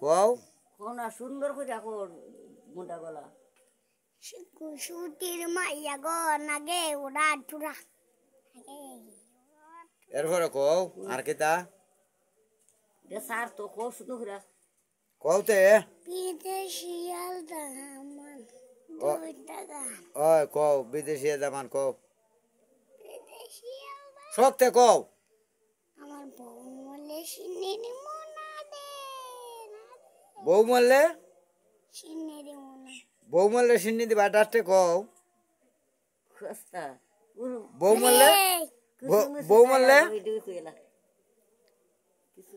কও কোনা সুন্দর করে কর মোটা গলা সুতির মাইয়া গো নাগে ওরা টুরা এরপরে কও আর কিতা দে সার তো কো সুন্দর করে কওতে বিদেশিয়াল দামান দুই টাকা ওই কও বিদেশি জামান কও বিদেশিয়াল সত্যি কও আমার বউ বলে সিনেরি মোনা দে বউ মরলে সিনেরি মোনা সিন্নি দিবা ডাস্টে কও খস্তা বউ মরলে বউ মরলে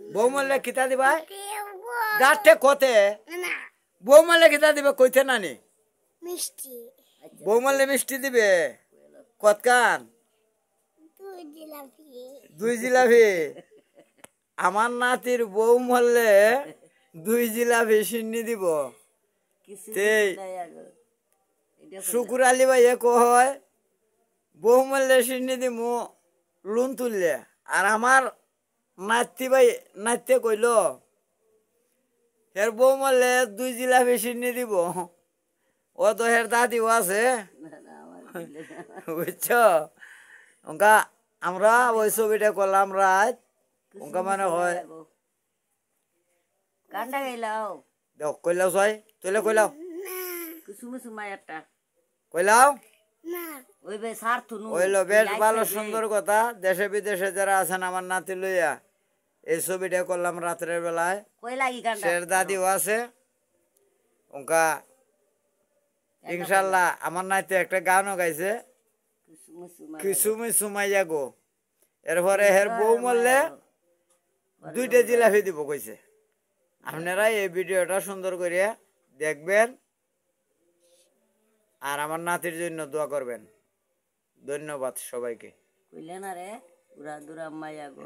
বউ মরলে কিতা দিবা ডাস্টে কতে না বউ মরলে কিতা দিবে কইতে নানি মিষ্টি বউ মরলে মিষ্টি দিবে কতকান দুই জিলাপি দুই জিলাপি আমার নাতির বউ মরলে দুই জিলাপি সিন্নি দিব শুকুর আলী ভাই কয় বউ মরলে সিন্নি দিমু লুন তুললে আর আমার নাতি ভাই নাতি কইল হের বউ মরলে দুই জিলাপি সিন্নি দিব ও তো হের দাদিও আছে বুঝছ ওঙ্কা আমরা ওই ছবিটা করলাম রাত ওঙ্কা মানে হয় কান্ডা গেলাও দেখ কইলাও ছয় তুইলে কইলাও কুসুমে সুমায়ারটা কইলাও না ওই বে সার তুনু ওইলো বেশ ভালো সুন্দর কথা দেশে বিদেশে যারা আছেন আমার নাতি লইয়া এই ছবিটা করলাম রাত্রের বেলায় কই লাগি কান্ডা শের দাদিও আছে ওঙ্কা ইনশাল্লাহ আমার নাতি একটা গানও গাইছে কুসুমে সুমা কিসুমি সুমাইয়া গো এরপরে হের বউ মরলে দুইটা জিলাপি দিব কইছে আপনারা এই ভিডিওটা সুন্দর করিয়া দেখবেন আর আমার নাতির জন্য দোয়া করবেন ধন্যবাদ সবাইকে কইলে না রে উড়া দুরা মাইয়া গো